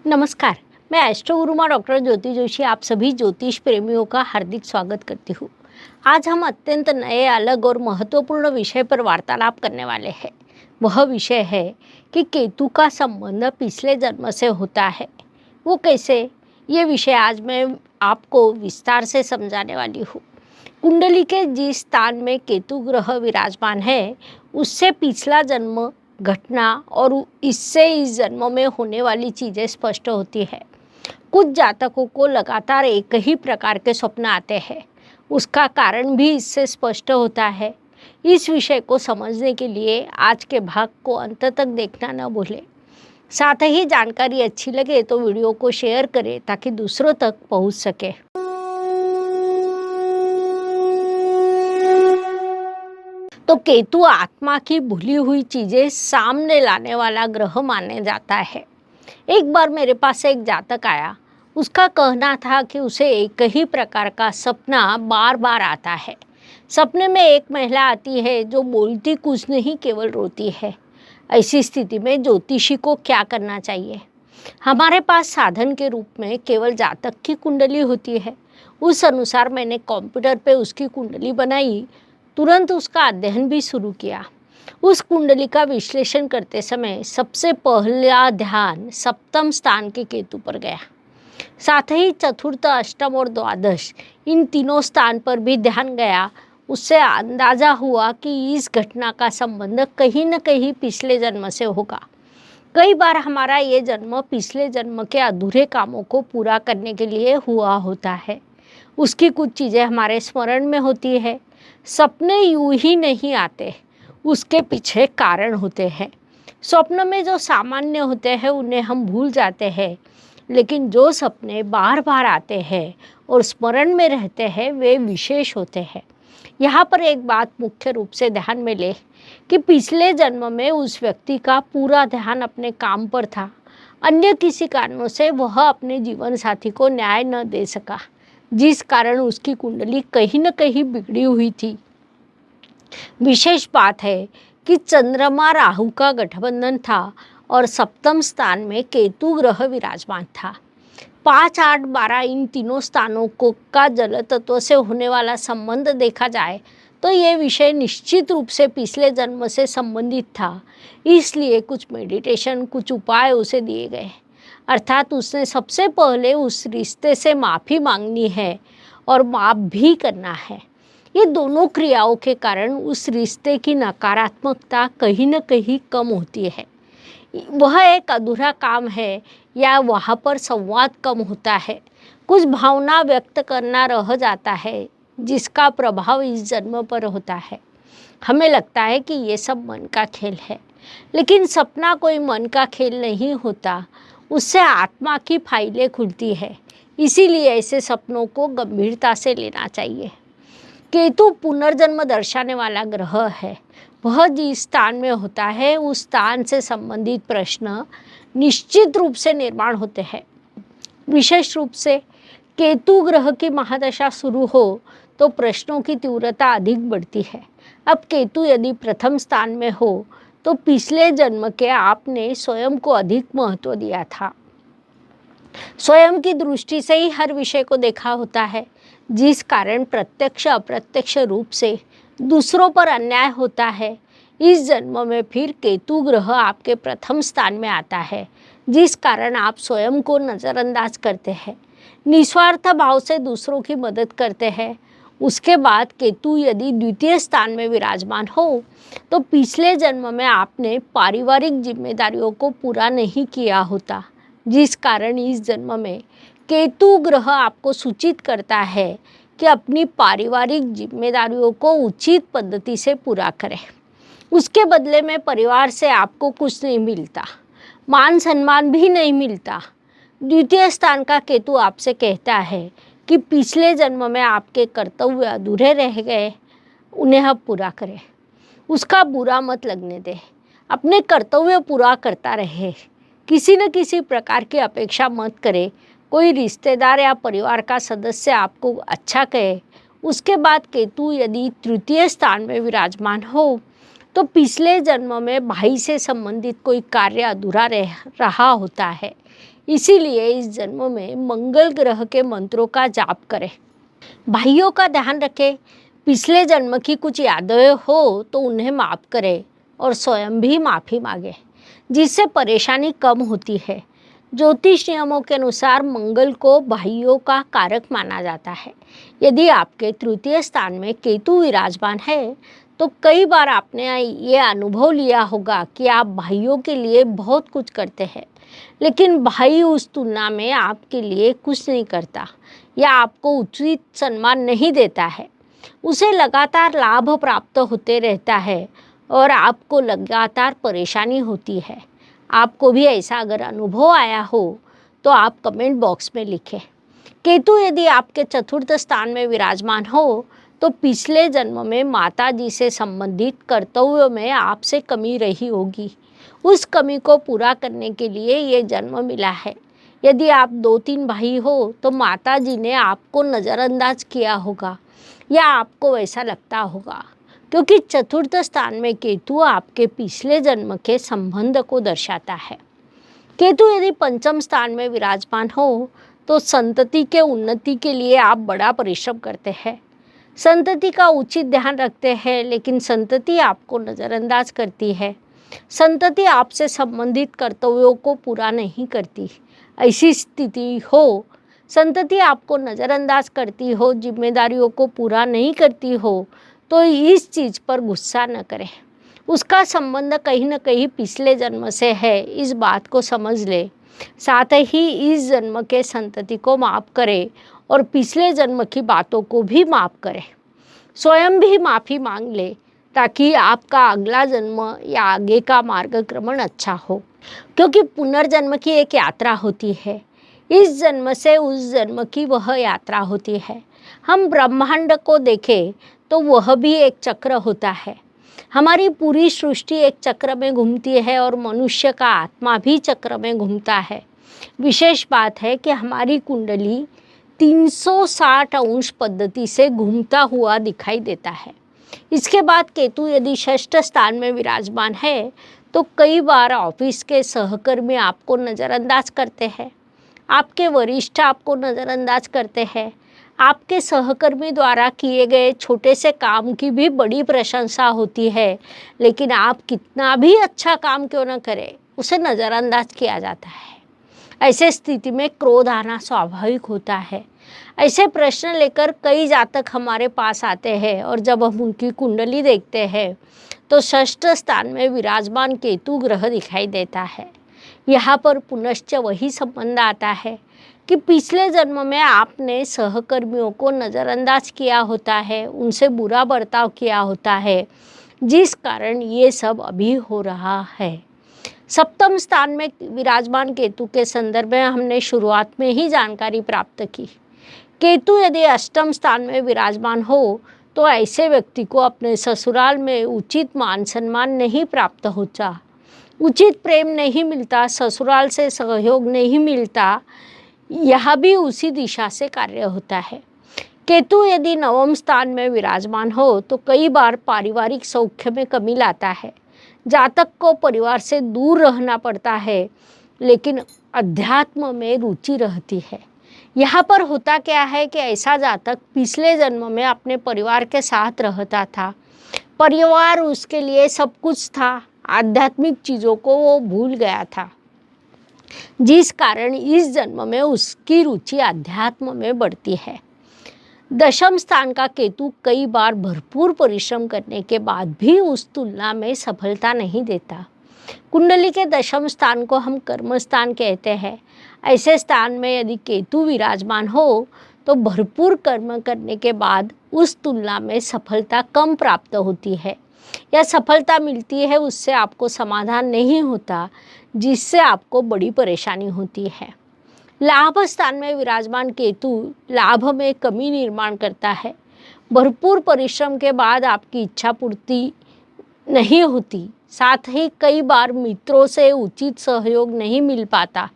नमस्कार। मैं astro गुरुमा doctor ज्योति जोशी आप सभी ज्योतिष प्रेमियों का हार्दिक स्वागत करती हूँ। आज हम अत्यंत नए, अलग और महत्वपूर्ण विषय पर वार्तालाप करने वाले हैं। वह विषय है कि केतु का संबंध पिछले जन्म से होता है। वो कैसे, ये विषय आज मैं आपको विस्तार से समझाने वाली हूँ। कुंडली के जिस स्थान में केतु ग्रह विराजमान है, उससे पिछला जन्म घटना और इससे इस जन्म में होने वाली चीज़ें स्पष्ट होती है। कुछ जातकों को लगातार एक ही प्रकार के स्वप्न आते हैं, उसका कारण भी इससे स्पष्ट होता है। इस विषय को समझने के लिए आज के भाग को अंत तक देखना न भूलें। साथ ही जानकारी अच्छी लगे तो वीडियो को शेयर करें ताकि दूसरों तक पहुंच सके। तो केतु आत्मा की भूली हुई चीजें सामने लाने वाला ग्रह माने जाता है। एक बार मेरे पास एक जातक आया। उसका कहना था कि उसे एक ही प्रकार का सपना बार बार आता है। सपने में एक महिला आती है जो बोलती कुछ नहीं, केवल रोती है। ऐसी स्थिति में ज्योतिषी को क्या करना चाहिए? हमारे पास साधन के रूप में केवल जातक की कुंडली होती है। उस अनुसार मैंने कंप्यूटर पे उसकी कुंडली बनाई, तुरंत उसका अध्ययन भी शुरू किया। उस कुंडली का विश्लेषण करते समय सबसे पहला ध्यान सप्तम स्थान के केतु पर गया। साथ ही चतुर्थ, अष्टम और द्वादश, इन तीनों स्थान पर भी ध्यान गया। उससे अंदाजा हुआ कि इस घटना का संबंध कहीं न कहीं पिछले जन्म से होगा। कई बार हमारा ये जन्म पिछले जन्म के अधूरे कामों को पूरा करने के लिए हुआ होता है। उसकी कुछ चीज़ें हमारे स्मरण में होती है। सपने यूं ही नहीं आते, उसके पीछे कारण होते हैं। स्वप्न में जो सामान्य होते हैं उन्हें हम भूल जाते हैं, लेकिन जो सपने बार बार आते हैं और स्मरण में रहते हैं वे विशेष होते हैं। यहाँ पर एक बात मुख्य रूप से ध्यान में ले कि पिछले जन्म में उस व्यक्ति का पूरा ध्यान अपने काम पर था। अन्य किसी कारणों से वह अपने जीवन साथी को न्याय न दे सका, जिस कारण उसकी कुंडली कहीं न कहीं बिगड़ी हुई थी। विशेष बात है कि चंद्रमा राहु का गठबंधन था और सप्तम स्थान में केतु ग्रह विराजमान था। 5, 8, 12 इन तीनों स्थानों को का जल तत्व से होने वाला संबंध देखा जाए तो ये विषय निश्चित रूप से पिछले जन्म से संबंधित था। इसलिए कुछ मेडिटेशन, कुछ उपाय उसे दिए गए। अर्थात उसने सबसे पहले उस रिश्ते से माफ़ी मांगनी है और माफ़ भी करना है। ये दोनों क्रियाओं के कारण उस रिश्ते की नकारात्मकता कहीं न कहीं कम होती है। वह एक अधूरा काम है या वहाँ पर संवाद कम होता है। कुछ भावना व्यक्त करना रह जाता है, जिसका प्रभाव इस जन्म पर होता है। हमें लगता है कि ये सब मन का खेल है, लेकिन सपना कोई मन का खेल नहीं होता। उससे आत्मा की फाइलें खुलती है। इसीलिए ऐसे सपनों को गंभीरता से लेना चाहिए। केतु पुनर्जन्म दर्शाने वाला ग्रह है। वह जिस स्थान में होता है उस स्थान से संबंधित प्रश्न निश्चित रूप से निर्माण होते हैं। विशेष रूप से केतु ग्रह की महादशा शुरू हो तो प्रश्नों की तीव्रता अधिक बढ़ती है। अब केतु यदि प्रथम स्थान में हो तो पिछले जन्म के आपने स्वयं को अधिक महत्व दिया था। स्वयं की दृष्टि से ही हर विषय को देखा होता है, जिस कारण प्रत्यक्ष अप्रत्यक्ष रूप से दूसरों पर अन्याय होता है। इस जन्म में फिर केतु ग्रह आपके प्रथम स्थान में आता है, जिस कारण आप स्वयं को नज़रअंदाज करते हैं, निस्वार्थ भाव से दूसरों की मदद करते हैं। उसके बाद केतु यदि द्वितीय स्थान में विराजमान हो तो पिछले जन्म में आपने पारिवारिक जिम्मेदारियों को पूरा नहीं किया होता, जिस कारण इस जन्म में केतु ग्रह आपको सूचित करता है कि अपनी पारिवारिक जिम्मेदारियों को उचित पद्धति से पूरा करें। उसके बदले में परिवार से आपको कुछ नहीं मिलता, मान सम्मान भी नहीं मिलता। द्वितीय स्थान का केतु आपसे कहता है कि पिछले जन्म में आपके कर्तव्य अधूरे रह गए, उन्हें अब पूरा करें। उसका बुरा मत लगने दें, अपने कर्तव्य पूरा करता रहे। किसी न किसी प्रकार की अपेक्षा मत करें। कोई रिश्तेदार या परिवार का सदस्य आपको अच्छा कहे, उसके बाद केतु यदि तृतीय स्थान में विराजमान हो तो पिछले जन्म में भाई से संबंधित कोई कार्य अधूरा रहा होता है। इसीलिए इस जन्म में मंगल ग्रह के मंत्रों का जाप करें। भाइयों का ध्यान रखें, पिछले जन्म की कुछ यादें हो तो उन्हें माफ़ करें और स्वयं भी माफ़ी मांगे, जिससे परेशानी कम होती है। ज्योतिष नियमों के अनुसार मंगल को भाइयों का कारक माना जाता है। यदि आपके तृतीय स्थान में केतु विराजमान है तो कई बार आपने ये अनुभव लिया होगा कि आप भाइयों के लिए बहुत कुछ करते हैं, लेकिन भाई उस तुलना में आपके लिए कुछ नहीं करता या आपको उचित सम्मान नहीं देता है। उसे लगातार लाभ प्राप्त होते रहता है और आपको लगातार परेशानी होती है। आपको भी ऐसा अगर अनुभव आया हो तो आप कमेंट बॉक्स में लिखें। केतु यदि आपके चतुर्थ स्थान में विराजमान हो तो पिछले जन्म में माता जी से संबंधित कर्तव्यों में आपसे कमी रही होगी। उस कमी को पूरा करने के लिए ये जन्म मिला है। यदि आप 2-3 भाई हो तो माता जी ने आपको नज़रअंदाज किया होगा या आपको वैसा लगता होगा, क्योंकि चतुर्थ स्थान में केतु आपके पिछले जन्म के संबंध को दर्शाता है। केतु यदि पंचम स्थान में विराजमान हो तो संतति के उन्नति के लिए आप बड़ा परिश्रम करते हैं, संतति का उचित ध्यान रखते हैं, लेकिन संतति आपको नज़रअंदाज करती है। संतति आपसे संबंधित कर्तव्यों को पूरा नहीं करती। ऐसी स्थिति हो, संतति आपको नज़रअंदाज करती हो, जिम्मेदारियों को पूरा नहीं करती हो, तो इस चीज़ पर गुस्सा न करें। उसका संबंध कहीं न कहीं पिछले जन्म से है, इस बात को समझ ले। साथ ही इस जन्म के संतति को माफ़ करें और पिछले जन्म की बातों को भी माफ़ करें। स्वयं भी माफ़ी मांग ले ताकि आपका अगला जन्म या आगे का मार्गक्रमण अच्छा हो, क्योंकि पुनर्जन्म की एक यात्रा होती है। इस जन्म से उस जन्म की वह यात्रा होती है। हम ब्रह्मांड को देखें तो वह भी एक चक्र होता है। हमारी पूरी सृष्टि एक चक्र में घूमती है और मनुष्य का आत्मा भी चक्र में घूमता है। विशेष बात है कि हमारी कुंडली 360 अंश पद्धति से घूमता हुआ दिखाई देता है। इसके बाद केतु यदि षष्ठ स्थान में विराजमान है तो कई बार ऑफिस के सहकर्मी आपको नज़रअंदाज करते हैं, आपके वरिष्ठ आपको नज़रअंदाज करते हैं। आपके सहकर्मी द्वारा किए गए छोटे से काम की भी बड़ी प्रशंसा होती है, लेकिन आप कितना भी अच्छा काम क्यों न करें, उसे नज़रअंदाज किया जाता है। ऐसे स्थिति में क्रोध आना स्वाभाविक होता है। ऐसे प्रश्न लेकर कई जातक हमारे पास आते हैं और जब हम उनकी कुंडली देखते हैं तो षष्ठ स्थान में विराजमान केतु ग्रह दिखाई देता है। यहाँ पर पुनश्च वही संबंध आता है कि पिछले जन्म में आपने सहकर्मियों को नज़रअंदाज किया होता है, उनसे बुरा बर्ताव किया होता है, जिस कारण ये सब अभी हो रहा है। सप्तम स्थान में विराजमान केतु के संदर्भ में हमने शुरुआत में ही जानकारी प्राप्त की। केतु यदि अष्टम स्थान में विराजमान हो तो ऐसे व्यक्ति को अपने ससुराल में उचित मान सम्मान नहीं प्राप्त होता, उचित प्रेम नहीं मिलता, ससुराल से सहयोग नहीं मिलता। यह भी उसी दिशा से कार्य होता है। केतु यदि नवम स्थान में विराजमान हो तो कई बार पारिवारिक सौख्य में कमी लाता है। जातक को परिवार से दूर रहना पड़ता है, लेकिन अध्यात्म में रुचि रहती है। यहाँ पर होता क्या है कि ऐसा जातक पिछले जन्म में अपने परिवार के साथ रहता था, परिवार उसके लिए सब कुछ था, आध्यात्मिक चीज़ों को वो भूल गया था, जिस कारण इस जन्म में उसकी रुचि अध्यात्म में बढ़ती है। दशम स्थान का केतु कई बार भरपूर परिश्रम करने के बाद भी उस तुलना में सफलता नहीं देता। कुंडली के दशम स्थान को हम कर्म स्थान कहते हैं। ऐसे स्थान में यदि केतु विराजमान हो तो भरपूर कर्म करने के बाद उस तुलना में सफलता कम प्राप्त होती है या सफलता मिलती है उससे आपको समाधान नहीं होता, जिससे आपको बड़ी परेशानी होती है। लाभ स्थान में विराजमान केतु लाभ में कमी निर्माण करता है। भरपूर परिश्रम के बाद आपकी इच्छा पूर्ति नहीं होती, साथ ही कई बार मित्रों से उचित सहयोग नहीं मिल पाता।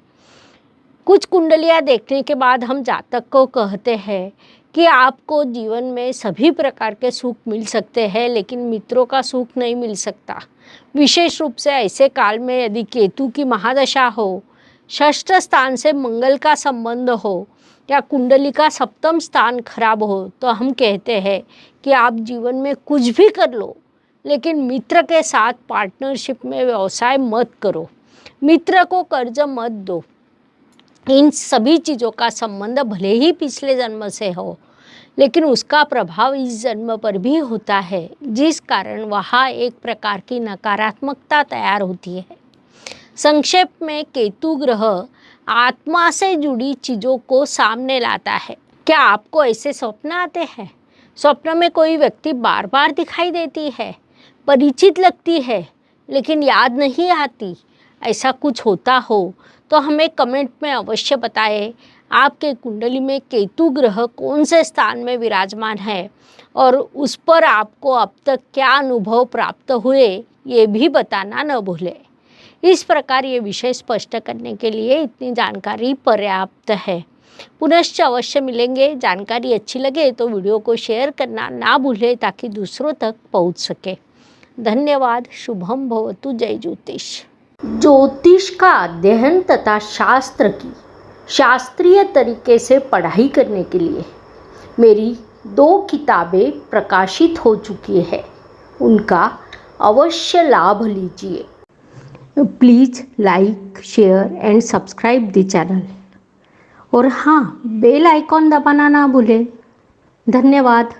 कुछ कुंडलियाँ देखने के बाद हम जातक को कहते हैं कि आपको जीवन में सभी प्रकार के सुख मिल सकते हैं, लेकिन मित्रों का सुख नहीं मिल सकता। विशेष रूप से ऐसे काल में यदि केतु की महादशा हो षष्ठ स्थान से मंगल का संबंध हो या कुंडली का सप्तम स्थान खराब हो तो हम कहते हैं कि आप जीवन में कुछ भी कर लो, लेकिन मित्र के साथ पार्टनरशिप में व्यवसाय मत करो, मित्र को कर्ज मत दो। इन सभी चीज़ों का संबंध भले ही पिछले जन्म से हो, लेकिन उसका प्रभाव इस जन्म पर भी होता है, जिस कारण वहाँ एक प्रकार की नकारात्मकता तैयार होती है। संक्षेप में केतु ग्रह आत्मा से जुड़ी चीज़ों को सामने लाता है। क्या आपको ऐसे स्वप्न आते हैं? स्वप्न में कोई व्यक्ति बार बार दिखाई देती है, परिचित लगती है, लेकिन याद नहीं आती, ऐसा कुछ होता हो तो हमें कमेंट में अवश्य बताएं। आपके कुंडली में केतु ग्रह कौन से स्थान में विराजमान है और उस पर आपको अब तक क्या अनुभव प्राप्त हुए, ये भी बताना न भूलें। इस प्रकार ये विषय स्पष्ट करने के लिए इतनी जानकारी पर्याप्त है। पुनश्च अवश्य मिलेंगे। जानकारी अच्छी लगे तो वीडियो को शेयर करना ना भूलें ताकि दूसरों तक पहुंच सके। धन्यवाद। शुभम भवतु। जय ज्योतिष। ज्योतिष का अध्ययन तथा शास्त्र की शास्त्रीय तरीके से पढ़ाई करने के लिए मेरी 2 किताबें प्रकाशित हो चुकी है, उनका अवश्य लाभ लीजिए। Please like, share and subscribe the channel और हाँ, बेल आइकॉन दबाना ना भूलें। धन्यवाद।